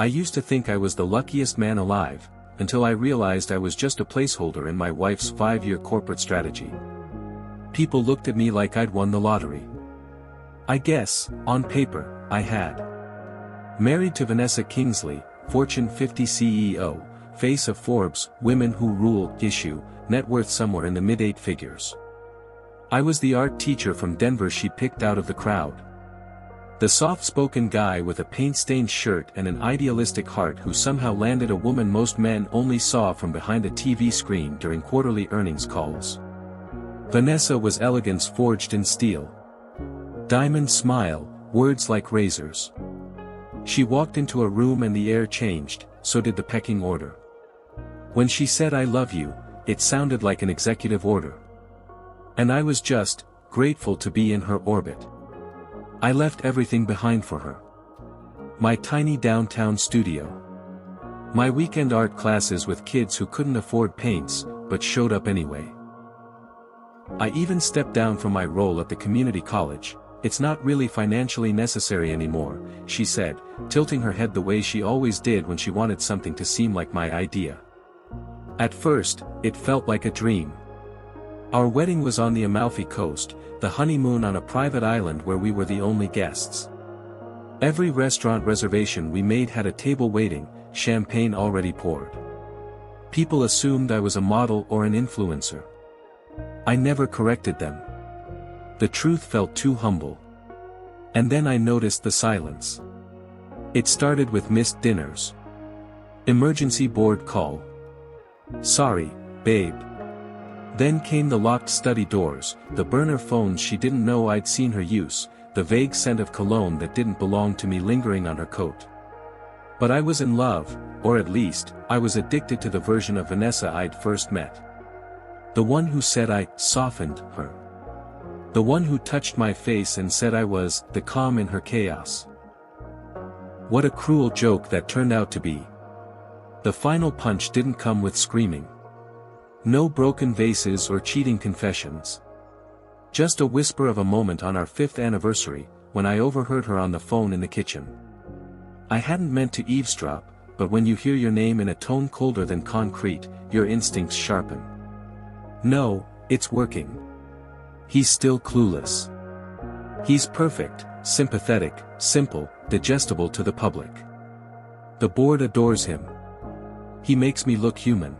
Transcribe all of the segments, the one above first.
I used to think I was the luckiest man alive, until I realized I was just a placeholder in my wife's 5-year corporate strategy. People looked at me like I'd won the lottery. I guess, on paper, I had. Married to Vanessa Kingsley, Fortune 50 CEO, face of Forbes, Women Who Rule issue, net worth somewhere in the mid-8 figures. I was the art teacher from Denver she picked out of the crowd. The soft-spoken guy with a paint-stained shirt and an idealistic heart who somehow landed a woman most men only saw from behind a TV screen during quarterly earnings calls. Vanessa was elegance forged in steel. Diamond smile, words like razors. She walked into a room and the air changed, so did the pecking order. When she said I love you, it sounded like an executive order. And I was just grateful to be in her orbit. I left everything behind for her. My tiny downtown studio. My weekend art classes with kids who couldn't afford paints, but showed up anyway. I even stepped down from my role at the community college. It's not really financially necessary anymore, she said, tilting her head the way she always did when she wanted something to seem like my idea. At first, it felt like a dream. Our wedding was on the Amalfi Coast, the honeymoon on a private island where we were the only guests. Every restaurant reservation we made had a table waiting, champagne already poured. People assumed I was a model or an influencer. I never corrected them. The truth felt too humble. And then I noticed the silence. It started with missed dinners. Emergency board call. Sorry, babe. Then came the locked study doors, the burner phones she didn't know I'd seen her use, the vague scent of cologne that didn't belong to me lingering on her coat. But I was in love, or at least, I was addicted to the version of Vanessa I'd first met. The one who said I softened her. The one who touched my face and said I was the calm in her chaos. What a cruel joke that turned out to be. The final punch didn't come with screaming. No broken vases or cheating confessions. Just a whisper of a moment on our 5th anniversary, when I overheard her on the phone in the kitchen. I hadn't meant to eavesdrop, but when you hear your name in a tone colder than concrete, your instincts sharpen. No, it's working. He's still clueless. He's perfect, sympathetic, simple, digestible to the public. The board adores him. He makes me look human.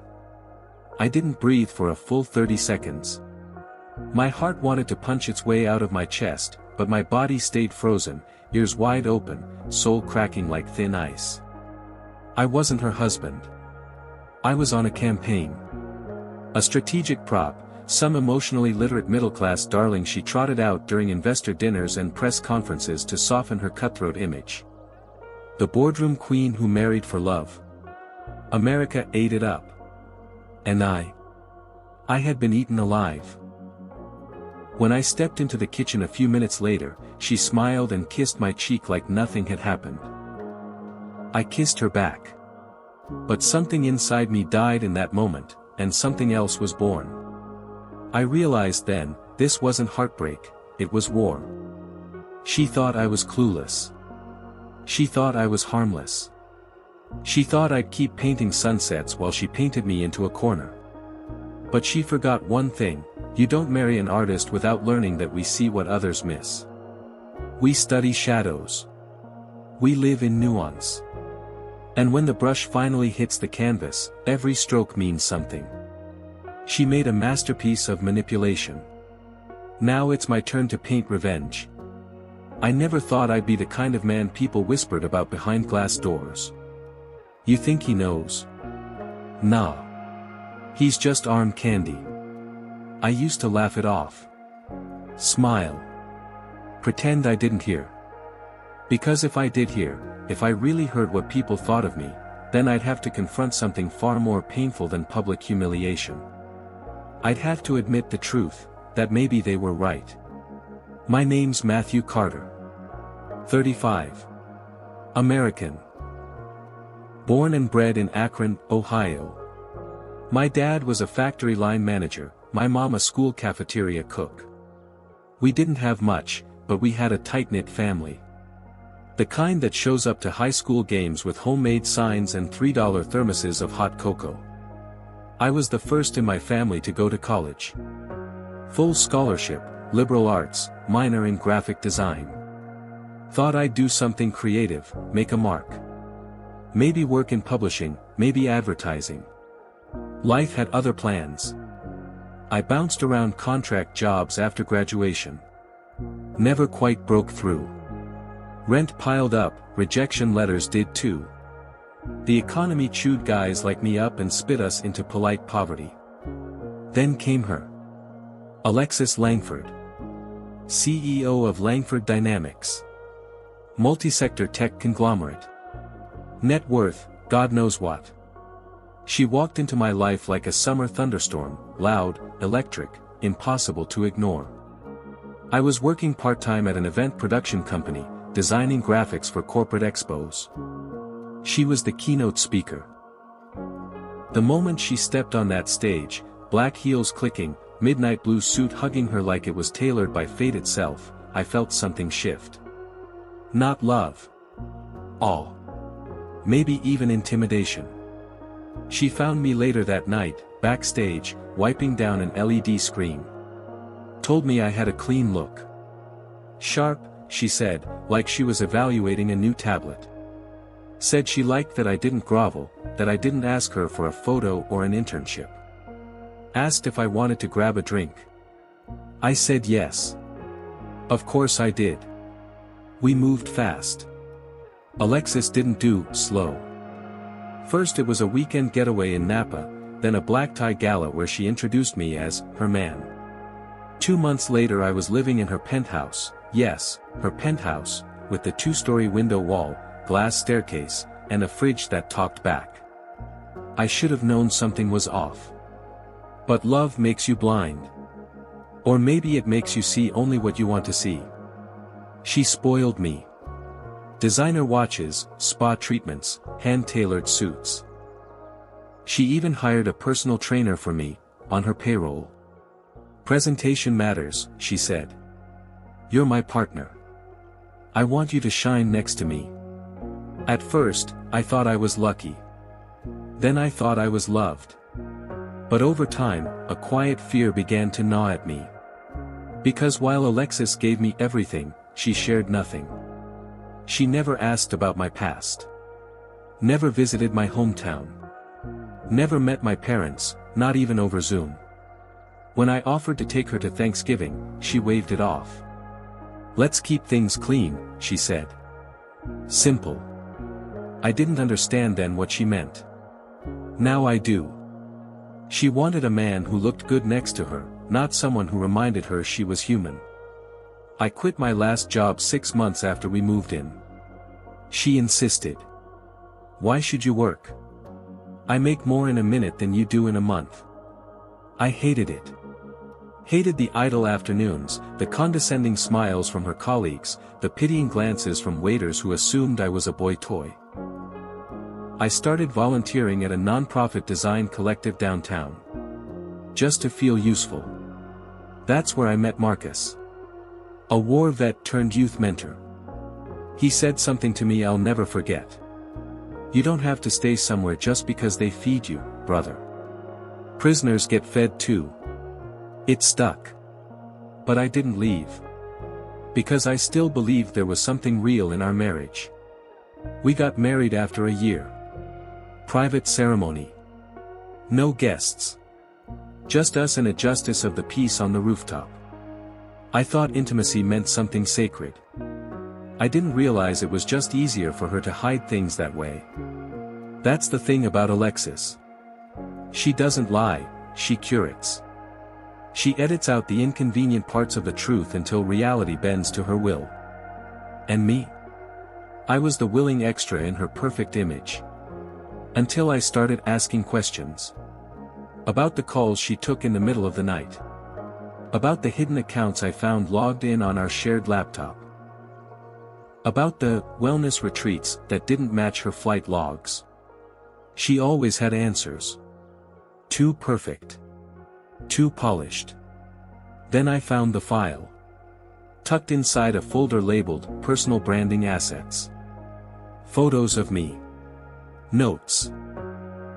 I didn't breathe for a full 30 seconds. My heart wanted to punch its way out of my chest, but my body stayed frozen, ears wide open, soul cracking like thin ice. I wasn't her husband. I was on a campaign. A strategic prop, some emotionally literate middle-class darling she trotted out during investor dinners and press conferences to soften her cutthroat image. The boardroom queen who married for love. America ate it up. And I had been eaten alive. When I stepped into the kitchen a few minutes later, she smiled and kissed my cheek like nothing had happened. I kissed her back. But something inside me died in that moment, and something else was born. I realized then, this wasn't heartbreak, it was war. She thought I was clueless. She thought I was harmless. She thought I'd keep painting sunsets while she painted me into a corner. But she forgot one thing: you don't marry an artist without learning that we see what others miss. We study shadows. We live in nuance. And when the brush finally hits the canvas, every stroke means something. She made a masterpiece of manipulation. Now it's my turn to paint revenge. I never thought I'd be the kind of man people whispered about behind glass doors. You think he knows? Nah. He's just arm candy. I used to laugh it off. Smile. Pretend I didn't hear. Because if I did hear, if I really heard what people thought of me, then I'd have to confront something far more painful than public humiliation. I'd have to admit the truth, that maybe they were right. My name's Matthew Carter. 35. American. Born and bred in Akron, Ohio. My dad was a factory line manager, my mom a school cafeteria cook. We didn't have much, but we had a tight-knit family. The kind that shows up to high school games with homemade signs and $3 thermoses of hot cocoa. I was the first in my family to go to college. Full scholarship, liberal arts, minor in graphic design. Thought I'd do something creative, make a mark. Maybe work in publishing, maybe advertising. Life had other plans. I bounced around contract jobs after graduation. Never quite broke through. Rent piled up, rejection letters did too. The economy chewed guys like me up and spit us into polite poverty. Then came her. Alexis Langford. CEO of Langford Dynamics. Multi-sector tech conglomerate. Net worth, God knows what. She walked into my life like a summer thunderstorm, loud, electric, impossible to ignore. I was working part-time at an event production company, designing graphics for corporate expos. She was the keynote speaker. The moment she stepped on that stage, black heels clicking, midnight blue suit hugging her like it was tailored by fate itself, I felt something shift. Not love. Awe. Maybe even intimidation. She found me later that night, backstage, wiping down an LED screen. Told me I had a clean look. Sharp, she said, like she was evaluating a new tablet. Said she liked that I didn't grovel, that I didn't ask her for a photo or an internship. Asked if I wanted to grab a drink. I said yes. Of course I did. We moved fast. Alexis didn't do slow. First it was a weekend getaway in Napa, then a black tie gala where she introduced me as her man. 2 months later I was living in her penthouse, yes, her penthouse, with the 2-story window wall, glass staircase, and a fridge that talked back. I should have known something was off. But love makes you blind. Or maybe it makes you see only what you want to see. She spoiled me. Designer watches, spa treatments, hand-tailored suits. She even hired a personal trainer for me, on her payroll. Presentation matters, she said. You're my partner. I want you to shine next to me. At first, I thought I was lucky. Then I thought I was loved. But over time, a quiet fear began to gnaw at me. Because while Alexis gave me everything, she shared nothing. She never asked about my past. Never visited my hometown. Never met my parents, not even over Zoom. When I offered to take her to Thanksgiving, she waved it off. Let's keep things clean, she said. Simple. I didn't understand then what she meant. Now I do. She wanted a man who looked good next to her, not someone who reminded her she was human. I quit my last job 6 months after we moved in. She insisted. Why should you work? I make more in a minute than you do in a month. I hated it. Hated the idle afternoons, the condescending smiles from her colleagues, the pitying glances from waiters who assumed I was a boy toy. I started volunteering at a nonprofit design collective downtown. Just to feel useful. That's where I met Marcus. A war vet turned youth mentor. He said something to me I'll never forget. You don't have to stay somewhere just because they feed you, brother. Prisoners get fed too. It stuck. But I didn't leave. Because I still believed there was something real in our marriage. We got married after a year. Private ceremony. No guests. Just us and a justice of the peace on the rooftop. I thought intimacy meant something sacred. I didn't realize it was just easier for her to hide things that way. That's the thing about Alexis. She doesn't lie, she curates. She edits out the inconvenient parts of the truth until reality bends to her will. And me? I was the willing extra in her perfect image. Until I started asking questions. About the calls she took in the middle of the night. About the hidden accounts I found logged in on our shared laptop. About the wellness retreats that didn't match her flight logs. She always had answers. Too perfect. Too polished. Then I found the file. tucked inside a folder labeled Personal Branding Assets. Photos of me. Notes.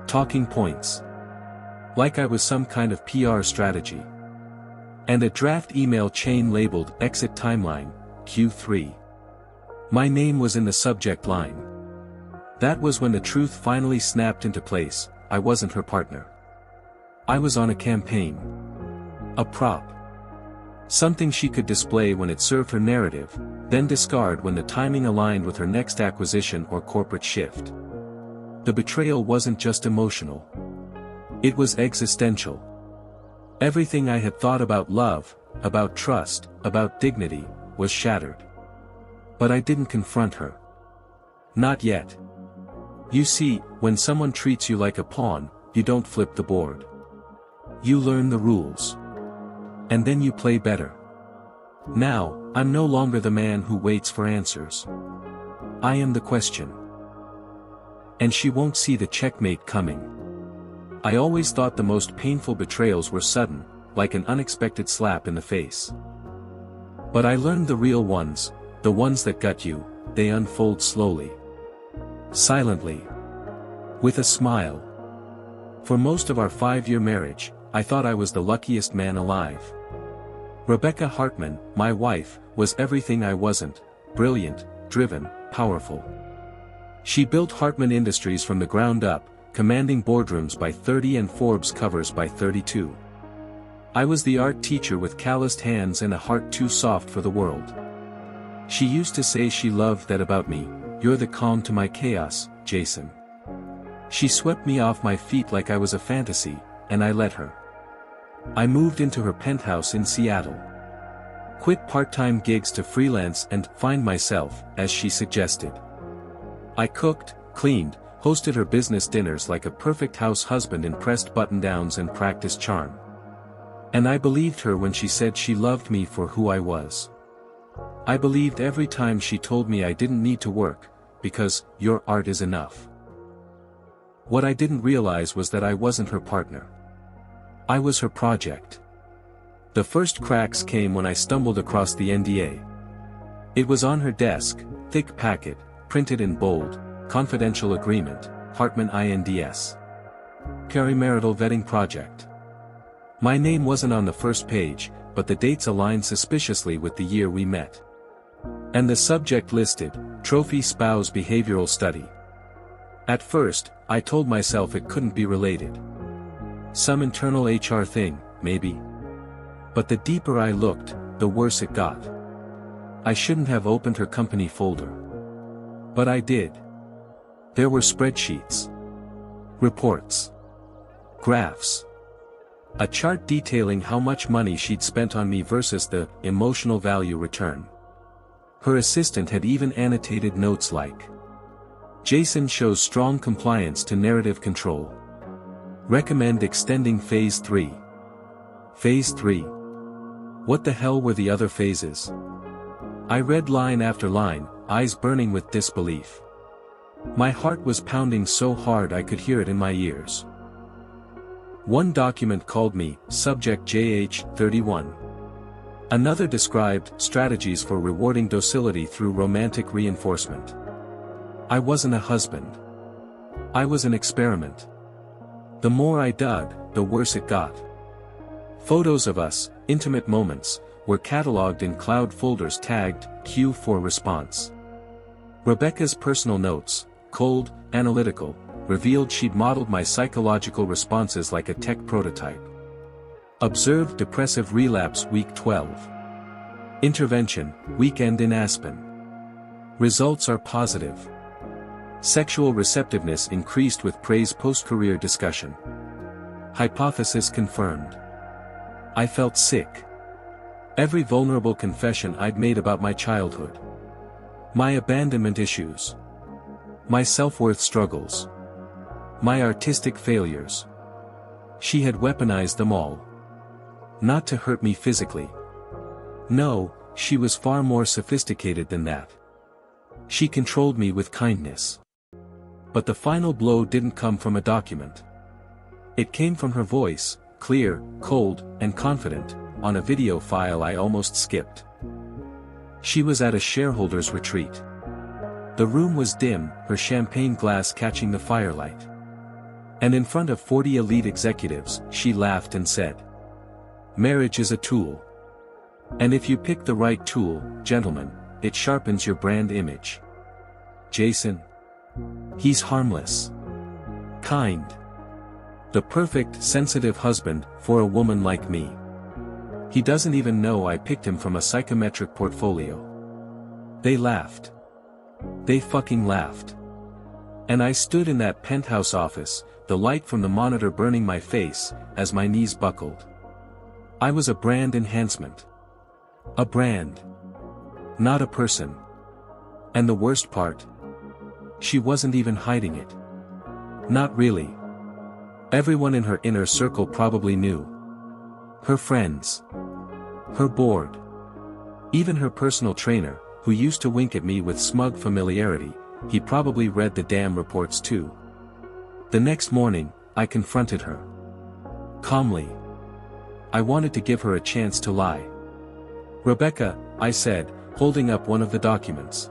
Talking points. Like I was some kind of PR strategy. And a draft email chain labeled Exit Timeline, Q3. My name was in the subject line. That was when the truth finally snapped into place. I wasn't her partner. I was on a campaign. A prop. Something she could display when it served her narrative, then discard when the timing aligned with her next acquisition or corporate shift. The betrayal wasn't just emotional. It was existential. Everything I had thought about love, about trust, about dignity, was shattered. But I didn't confront her. Not yet. You see, when someone treats you like a pawn, you don't flip the board. You learn the rules. And then you play better. Now, I'm no longer the man who waits for answers. I am the question. And she won't see the checkmate coming. I always thought the most painful betrayals were sudden, like an unexpected slap in the face. But I learned the real ones, the ones that gut you, they unfold slowly. Silently. With a smile. For most of our 5-year marriage, I thought I was the luckiest man alive. Rebecca Hartman, my wife, was everything I wasn't: brilliant, driven, powerful. She built Hartman Industries from the ground up, commanding boardrooms by 30 and Forbes covers by 32. I was the art teacher with calloused hands and a heart too soft for the world. She used to say she loved that about me: "You're the calm to my chaos, Jason." She swept me off my feet like I was a fantasy, and I let her. I moved into her penthouse in Seattle. Quit part-time gigs to freelance and find myself, as she suggested. I cooked, cleaned, hosted her business dinners like a perfect house husband in pressed button-downs and practiced charm. And I believed her when she said she loved me for who I was. I believed every time she told me I didn't need to work, because your art is enough. What I didn't realize was that I wasn't her partner. I was her project. The first cracks came when I stumbled across the NDA. It was on her desk, thick packet, printed in bold: confidential agreement, Hartman INDS. Perimarital vetting project. My name wasn't on the first page, but the dates aligned suspiciously with the year we met. And the subject listed: Trophy Spouse Behavioral Study. At first, I told myself it couldn't be related. Some internal HR thing, maybe. But the deeper I looked, the worse it got. I shouldn't have opened her company folder. But I did. There were spreadsheets. Reports. Graphs. A chart detailing how much money she'd spent on me versus the emotional value return. Her assistant had even annotated notes like: Jason shows strong compliance to narrative control. Recommend extending Phase 3. Phase 3. What the hell were the other phases? I read line after line, eyes burning with disbelief. My heart was pounding so hard I could hear it in my ears. One document called me Subject JH31. Another described strategies for rewarding docility through romantic reinforcement. I wasn't a husband. I was an experiment. The more I dug, the worse it got. Photos of us, intimate moments, were cataloged in cloud folders tagged Q for response. Rebecca's personal notes, cold, analytical, revealed she'd modeled my psychological responses like a tech prototype. Observed depressive relapse week 12. Intervention, weekend in Aspen. Results are positive. Sexual receptiveness increased with praise post-career discussion. Hypothesis confirmed. I felt sick. Every vulnerable confession I'd made about my childhood. My abandonment issues. My self-worth struggles. My artistic failures. She had weaponized them all. Not to hurt me physically. No, she was far more sophisticated than that. She controlled me with kindness. But the final blow didn't come from a document. It came from her voice, clear, cold, and confident, on a video file I almost skipped. She was at a shareholders' retreat. The room was dim, her champagne glass catching the firelight. And in front of 40 elite executives, she laughed and said, "Marriage is a tool. And if you pick the right tool, gentlemen, it sharpens your brand image. Jason? He's harmless. Kind. The perfect, sensitive husband, for a woman like me. He doesn't even know I picked him from a psychometric portfolio." They laughed. They fucking laughed. And I stood in that penthouse office, the light from the monitor burning my face, as my knees buckled. I was a brand enhancement. A brand. Not a person. And the worst part? She wasn't even hiding it. Not really. Everyone in her inner circle probably knew. Her friends. Her board. Even her personal trainer, who used to wink at me with smug familiarity, he probably read the damn reports too. The next morning, I confronted her. Calmly. I wanted to give her a chance to lie. "Rebecca," I said, holding up one of the documents.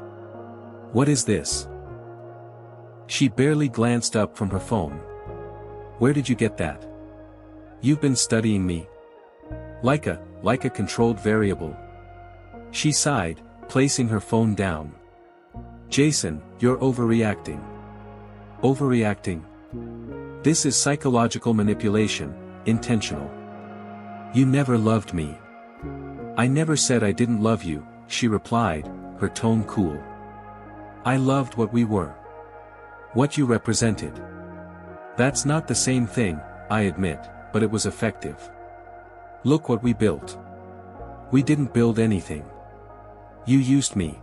"What is this?" She barely glanced up from her phone. "Where did you get that? You've been studying me." Like a controlled variable. She sighed, placing her phone down. "Jason, you're overreacting." "Overreacting? This is psychological manipulation, intentional. You never loved me." "I never said I didn't love you," she replied, her tone cool. "I loved what we were. What you represented. That's not the same thing, I admit, but it was effective. Look what we built. We didn't build anything. You used me."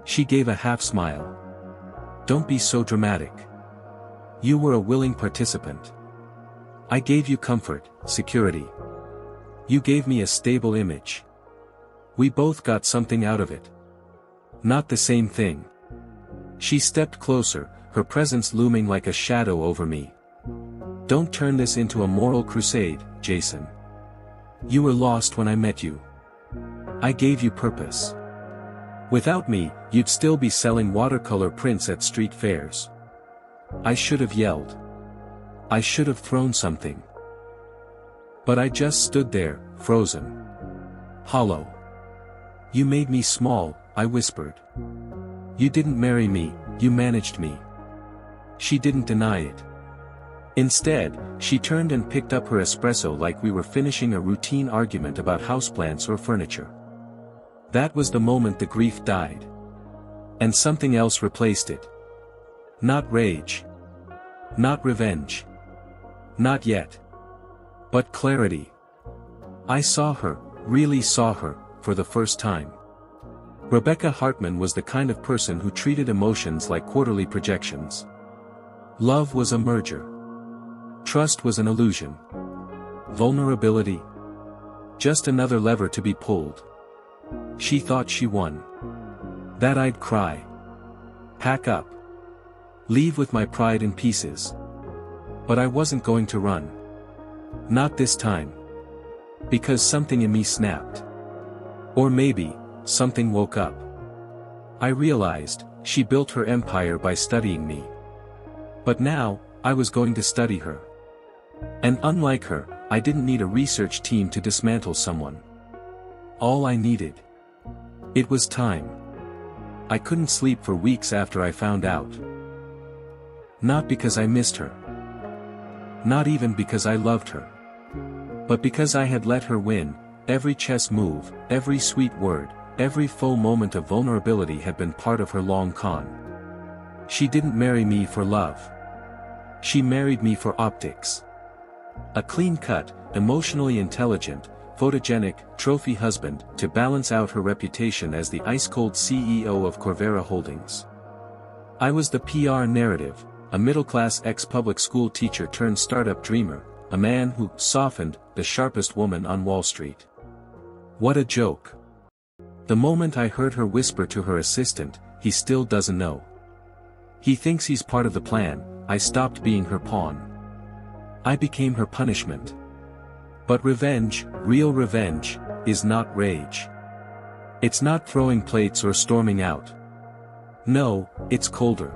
She gave a half smile. "Don't be so dramatic. You were a willing participant. I gave you comfort, security. You gave me a stable image. We both got something out of it. Not the same thing." She stepped closer, her presence looming like a shadow over me. "Don't turn this into a moral crusade, Jason. You were lost when I met you. I gave you purpose. Without me, you'd still be selling watercolor prints at street fairs. I should have yelled. I should have thrown something. But I just stood there, frozen. Hollow. You made me small," I whispered. "You didn't marry me, you managed me." She didn't deny it. Instead, she turned and picked up her espresso like we were finishing a routine argument about houseplants or furniture. That was the moment the grief died. And something else replaced it. Not rage. Not revenge. Not yet. But clarity. I saw her, really saw her, for the first time. Rebecca Hartman was the kind of person who treated emotions like quarterly projections. Love was a merger. Trust was an illusion. Vulnerability? Just another lever to be pulled. She thought she won. That I'd cry. Pack up. Leave with my pride in pieces. But I wasn't going to run. Not this time. Because something in me snapped. Or maybe, something woke up. I realized, she built her empire by studying me. But now, I was going to study her. And unlike her, I didn't need a research team to dismantle someone. All I needed. It was time. I couldn't sleep for weeks after I found out. Not because I missed her. Not even because I loved her. But because I had let her win. Every chess move, every sweet word, every full moment of vulnerability had been part of her long con. She didn't marry me for love. She married me for optics. A clean-cut, emotionally intelligent, photogenic, trophy husband, to balance out her reputation as the ice-cold CEO of Corvera Holdings. I was the PR narrative, a middle-class ex-public school teacher turned startup dreamer, a man who softened the sharpest woman on Wall Street. What a joke. The moment I heard her whisper to her assistant, "He still doesn't know. He thinks he's part of the plan," I stopped being her pawn. I became her punishment. But revenge, real revenge, is not rage. It's not throwing plates or storming out. No, it's colder.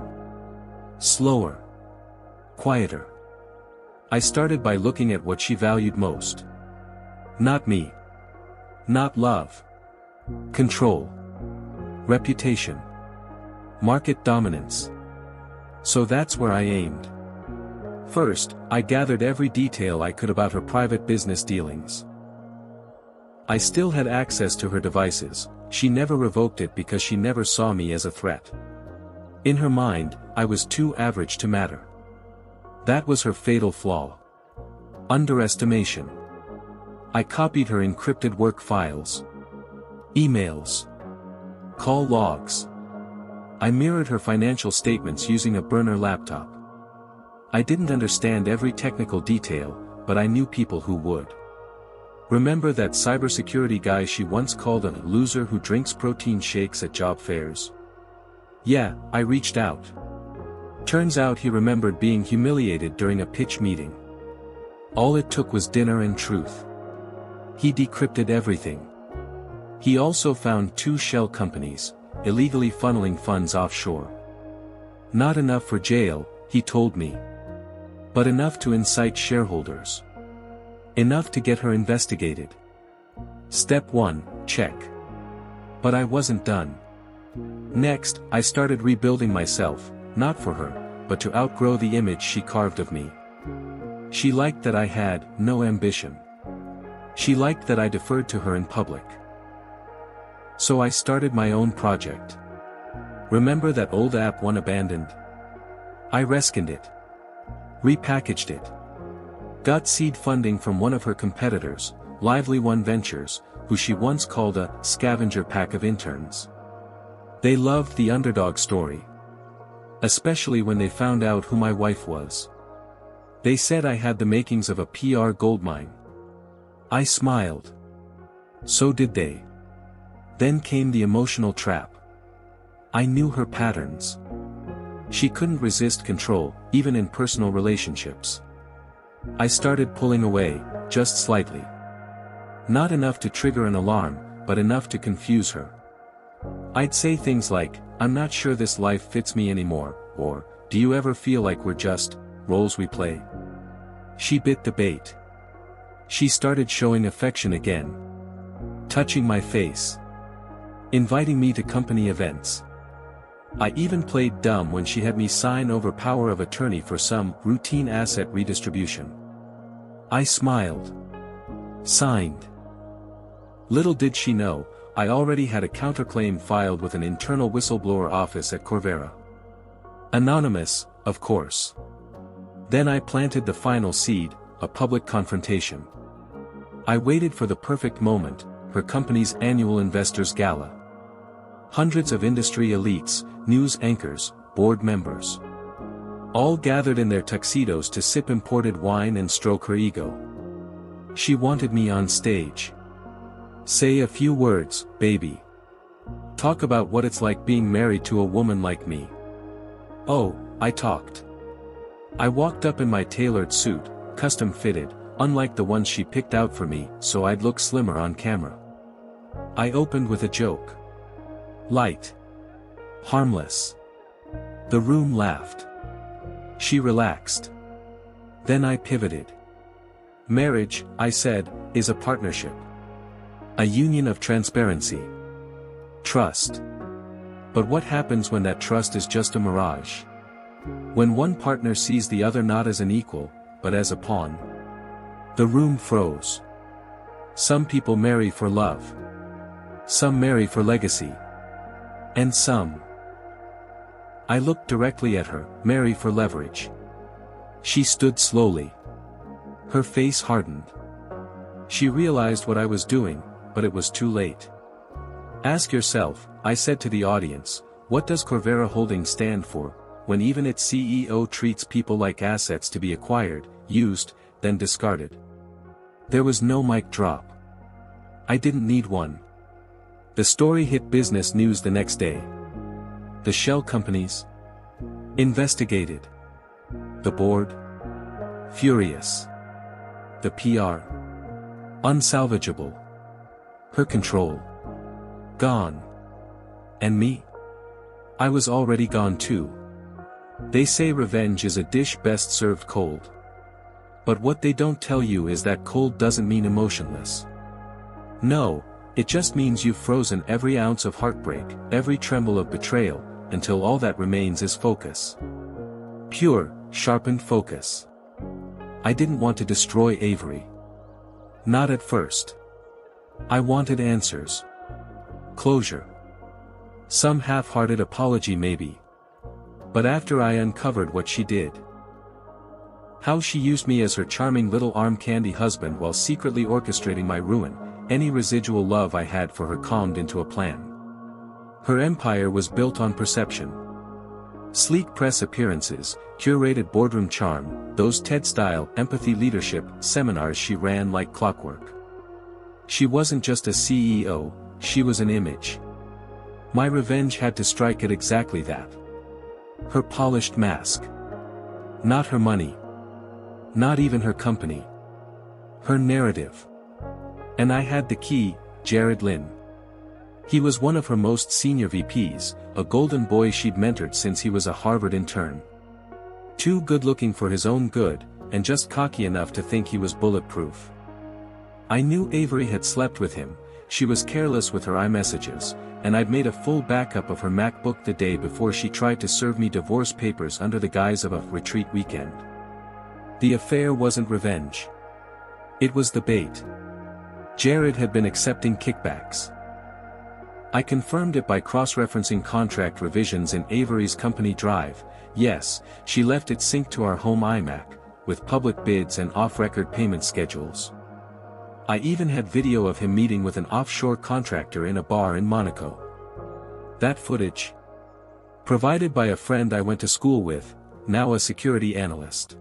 Slower. Quieter. I started by looking at what she valued most. Not me. Not love. Control. Reputation. Market dominance. So that's where I aimed. First, I gathered every detail I could about her private business dealings. I still had access to her devices. She never revoked it because she never saw me as a threat. In her mind, I was too average to matter. That was her fatal flaw. Underestimation. I copied her encrypted work files. Emails. Call logs. I mirrored her financial statements using a burner laptop. I didn't understand every technical detail, but I knew people who would. Remember that cybersecurity guy she once called a loser who drinks protein shakes at job fairs? Yeah, I reached out. Turns out he remembered being humiliated during a pitch meeting. All it took was dinner and truth. He decrypted everything. He also found 2 shell companies, illegally funneling funds offshore. Not enough for jail, he told me. But enough to incite shareholders. Enough to get her investigated. Step 1, check. But I wasn't done. Next, I started rebuilding myself, not for her, but to outgrow the image she carved of me. She liked that I had no ambition. She liked that I deferred to her in public. So I started my own project. Remember that old app one abandoned? I reskinned it. Repackaged it. Got seed funding from one of her competitors, Lively One Ventures, who she once called a scavenger pack of interns. They loved the underdog story. Especially when they found out who my wife was. They said I had the makings of a PR goldmine. I smiled. So did they. Then came the emotional trap. I knew her patterns. She couldn't resist control, even in personal relationships. I started pulling away, just slightly. Not enough to trigger an alarm, but enough to confuse her. I'd say things like, "I'm not sure this life fits me anymore," or, "Do you ever feel like we're just roles we play?" She bit the bait. She started showing affection again. Touching my face. Inviting me to company events. I even played dumb when she had me sign over power of attorney for some routine asset redistribution. I smiled. Signed. Little did she know, I already had a counterclaim filed with an internal whistleblower office at Corvera. Anonymous, of course. Then I planted the final seed, a public confrontation. I waited for the perfect moment, her company's annual investors gala. Hundreds of industry elites, news anchors, board members. All gathered in their tuxedos to sip imported wine and stroke her ego. She wanted me on stage. Say a few words, baby. Talk about what it's like being married to a woman like me. Oh, I talked. I walked up in my tailored suit, custom fitted, unlike the ones she picked out for me, so I'd look slimmer on camera. I opened with a joke. Light. Harmless. The room laughed. She relaxed. Then I pivoted. Marriage, I said, is a partnership. A union of transparency. Trust. But what happens when that trust is just a mirage? When one partner sees the other not as an equal, but as a pawn? The room froze. Some people marry for love. Some marry for legacy. And some. I looked directly at her, marry for leverage. She stood slowly. Her face hardened. She realized what I was doing, but it was too late. Ask yourself, I said to the audience, what does Corvera Holdings stand for, when even its CEO treats people like assets to be acquired, used, then discarded? There was no mic drop. I didn't need one. The story hit business news the next day. The shell companies? Investigated. The board? Furious. The PR? Unsalvageable. Her control? Gone. And me? I was already gone too. They say revenge is a dish best served cold. But what they don't tell you is that cold doesn't mean emotionless. No, it just means you've frozen every ounce of heartbreak, every tremble of betrayal, until all that remains is focus. Pure, sharpened focus. I didn't want to destroy Avery. Not at first. I wanted answers. Closure. Some half-hearted apology maybe. But after I uncovered what she did. How she used me as her charming little arm candy husband while secretly orchestrating my ruin, any residual love I had for her calmed into a plan. Her empire was built on perception. Sleek press appearances, curated boardroom charm, those TED-style empathy leadership seminars she ran like clockwork. She wasn't just a CEO, she was an image. My revenge had to strike at exactly that. Her polished mask. Not her money. Not even her company. Her narrative. And I had the key, Jared Lynn. He was one of her most senior VPs, a golden boy she'd mentored since he was a Harvard intern. Too good-looking for his own good, and just cocky enough to think he was bulletproof. I knew Avery had slept with him, she was careless with her iMessages, and I'd made a full backup of her MacBook the day before she tried to serve me divorce papers under the guise of a retreat weekend. The affair wasn't revenge. It was the bait. Jared had been accepting kickbacks. I confirmed it by cross-referencing contract revisions in Avery's company drive. Yes, she left it synced to our home iMac, with public bids and off-record payment schedules. I even had video of him meeting with an offshore contractor in a bar in Monaco. That footage? Provided by a friend I went to school with, now a security analyst.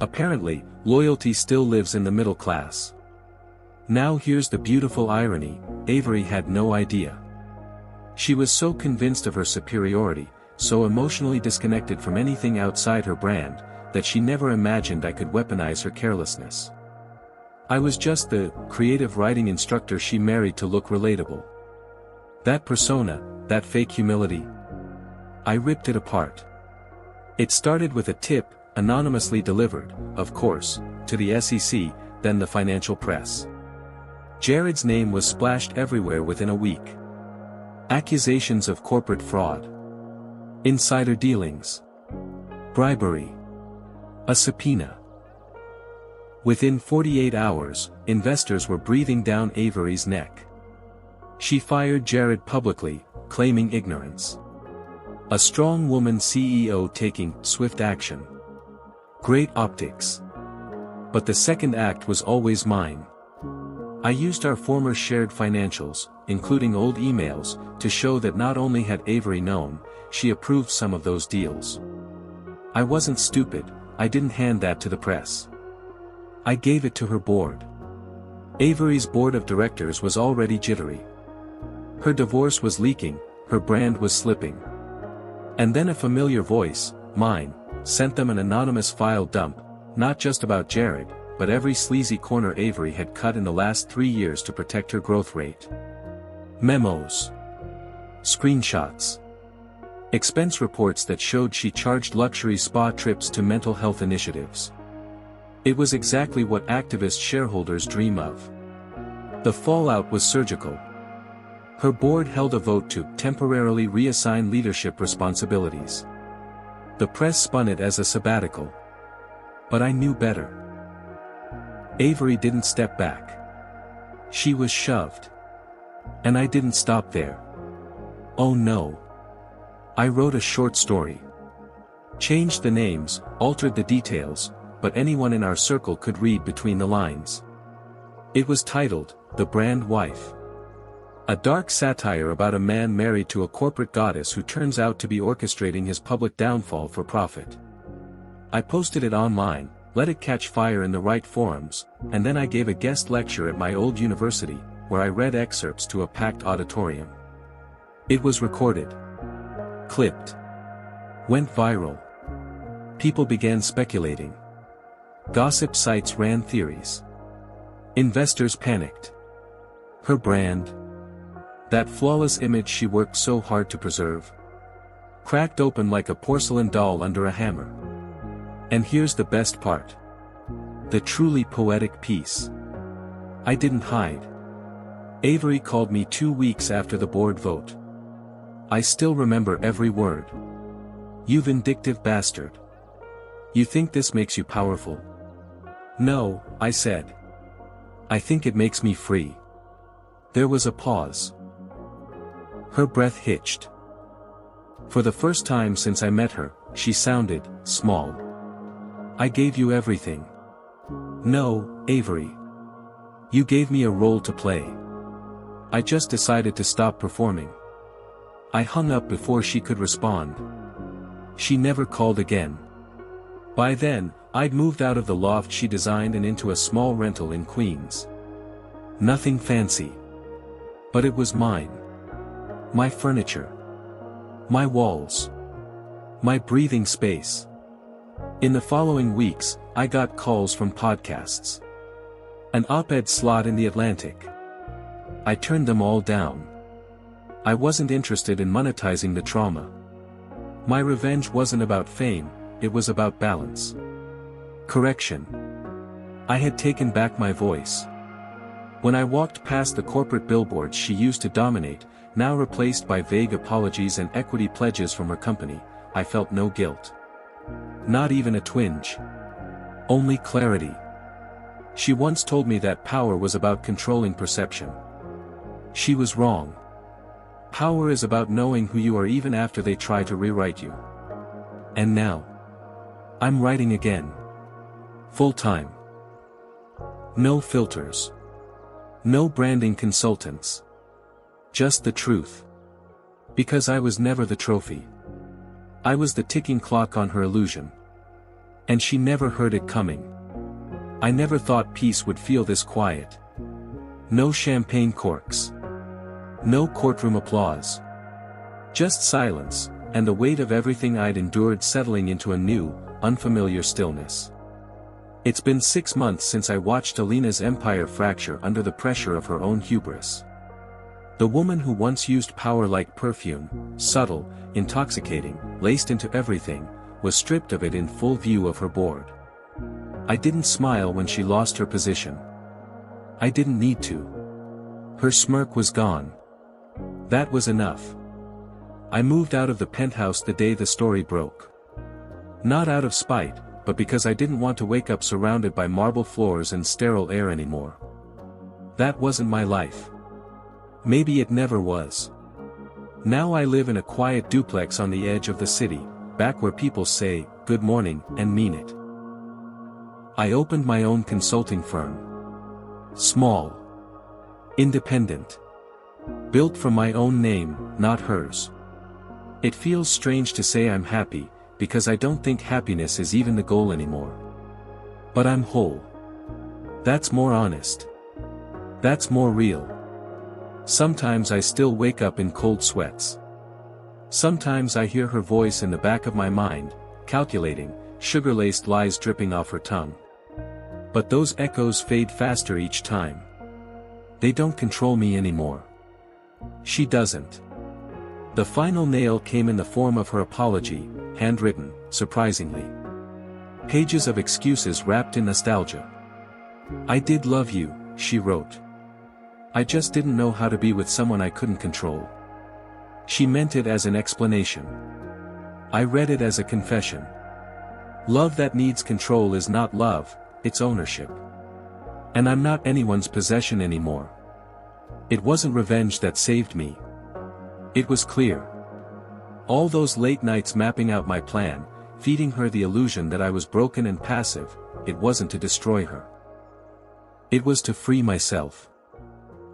Apparently, loyalty still lives in the middle class. Now here's the beautiful irony, Avery had no idea. She was so convinced of her superiority, so emotionally disconnected from anything outside her brand, that she never imagined I could weaponize her carelessness. I was just the creative writing instructor she married to look relatable. That persona, that fake humility. I ripped it apart. It started with a tip, anonymously delivered, of course, to the SEC, then the financial press. Jared's name was splashed everywhere within a week. Accusations of corporate fraud. Insider dealings. Bribery. A subpoena. Within 48 hours, investors were breathing down Avery's neck. She fired Jared publicly, claiming ignorance. A strong woman CEO taking swift action. Great optics. But the second act was always mine. I used our former shared financials, including old emails, to show that not only had Avery known, she approved some of those deals. I wasn't stupid, I didn't hand that to the press. I gave it to her board. Avery's board of directors was already jittery. Her divorce was leaking, her brand was slipping. And then a familiar voice, mine, sent them an anonymous file dump, not just about Jared, but every sleazy corner Avery had cut in the last 3 years to protect her growth rate. Memos. Screenshots. Expense reports that showed she charged luxury spa trips to mental health initiatives. It was exactly what activist shareholders dream of. The fallout was surgical. Her board held a vote to temporarily reassign leadership responsibilities. The press spun it as a sabbatical. But I knew better. Avery didn't step back. She was shoved. And I didn't stop there. Oh no. I wrote a short story. Changed the names, altered the details, but anyone in our circle could read between the lines. It was titled, The Brand Wife. A dark satire about a man married to a corporate goddess who turns out to be orchestrating his public downfall for profit. I posted it online, let it catch fire in the right forums, and then I gave a guest lecture at my old university, where I read excerpts to a packed auditorium. It was recorded. Clipped. Went viral. People began speculating. Gossip sites ran theories. Investors panicked. Her brand. That flawless image she worked so hard to preserve. Cracked open like a porcelain doll under a hammer. And here's the best part. The truly poetic piece. I didn't hide. Avery called me 2 weeks after the board vote. I still remember every word. You vindictive bastard. You think this makes you powerful? No, I said. I think it makes me free. There was a pause. Her breath hitched. For the first time since I met her, she sounded small. I gave you everything. No, Avery. You gave me a role to play. I just decided to stop performing. I hung up before she could respond. She never called again. By then, I'd moved out of the loft she designed and into a small rental in Queens. Nothing fancy. But it was mine. My furniture. My walls. My breathing space. In the following weeks, I got calls from podcasts. An op-ed slot in The Atlantic. I turned them all down. I wasn't interested in monetizing the trauma. My revenge wasn't about fame, it was about balance. Correction. I had taken back my voice. When I walked past the corporate billboards she used to dominate, now replaced by vague apologies and equity pledges from her company, I felt no guilt. Not even a twinge. Only clarity. She once told me that power was about controlling perception. She was wrong. Power is about knowing who you are even after they try to rewrite you. And now, I'm writing again. Full time. No filters. No branding consultants. Just the truth. Because I was never the trophy. I was the ticking clock on her illusion. And she never heard it coming. I never thought peace would feel this quiet. No champagne corks. No courtroom applause. Just silence, and the weight of everything I'd endured settling into a new, unfamiliar stillness. It's been 6 months since I watched Alina's empire fracture under the pressure of her own hubris. The woman who once used power like perfume, subtle, intoxicating, laced into everything, was stripped of it in full view of her board. I didn't smile when she lost her position. I didn't need to. Her smirk was gone. That was enough. I moved out of the penthouse the day the story broke. Not out of spite, but because I didn't want to wake up surrounded by marble floors and sterile air anymore. That wasn't my life. Maybe it never was. Now I live in a quiet duplex on the edge of the city, back where people say, good morning, and mean it. I opened my own consulting firm. Small. Independent. Built from my own name, not hers. It feels strange to say I'm happy, because I don't think happiness is even the goal anymore. But I'm whole. That's more honest. That's more real. Sometimes I still wake up in cold sweats. Sometimes I hear her voice in the back of my mind, calculating, sugar-laced lies dripping off her tongue. But those echoes fade faster each time. They don't control me anymore. She doesn't. The final nail came in the form of her apology, handwritten, surprisingly. Pages of excuses wrapped in nostalgia. I did love you, she wrote. I just didn't know how to be with someone I couldn't control. She meant it as an explanation. I read it as a confession. Love that needs control is not love, it's ownership. And I'm not anyone's possession anymore. It wasn't revenge that saved me. It was clear. All those late nights mapping out my plan, feeding her the illusion that I was broken and passive, it wasn't to destroy her. It was to free myself.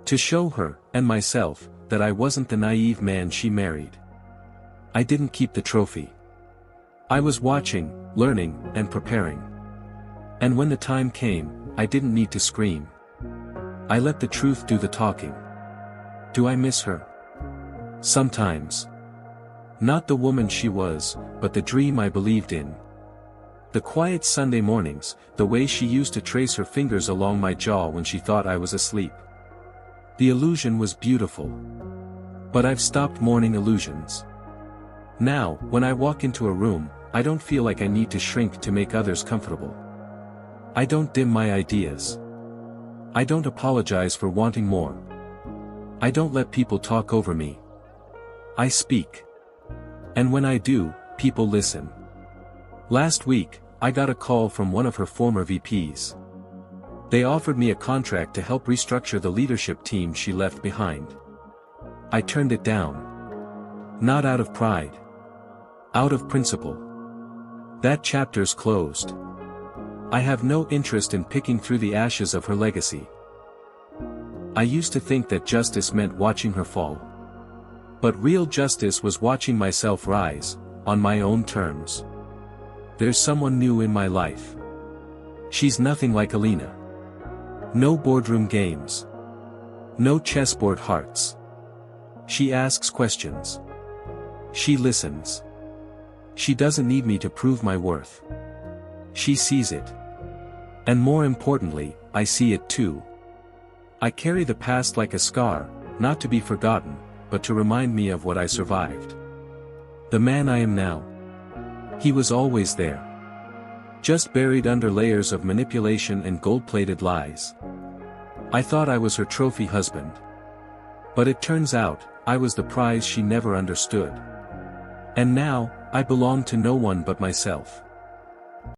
To show her, and myself, that I wasn't the naive man she married. I didn't keep the trophy. I was watching, learning, and preparing. And when the time came, I didn't need to scream. I let the truth do the talking. Do I miss her? Sometimes. Not the woman she was, but the dream I believed in. The quiet Sunday mornings, the way she used to trace her fingers along my jaw when she thought I was asleep. The illusion was beautiful. But I've stopped mourning illusions. Now, when I walk into a room, I don't feel like I need to shrink to make others comfortable. I don't dim my ideas. I don't apologize for wanting more. I don't let people talk over me. I speak. And when I do, people listen. Last week, I got a call from one of her former VPs. They offered me a contract to help restructure the leadership team she left behind. I turned it down. Not out of pride. Out of principle. That chapter's closed. I have no interest in picking through the ashes of her legacy. I used to think that justice meant watching her fall. But real justice was watching myself rise, on my own terms. There's someone new in my life. She's nothing like Alina. No boardroom games. No chessboard hearts. She asks questions. She listens. She doesn't need me to prove my worth. She sees it. And more importantly, I see it too. I carry the past like a scar, not to be forgotten, but to remind me of what I survived. The man I am now. He was always there. Just buried under layers of manipulation and gold-plated lies. I thought I was her trophy husband. But it turns out, I was the prize she never understood. And now, I belong to no one but myself.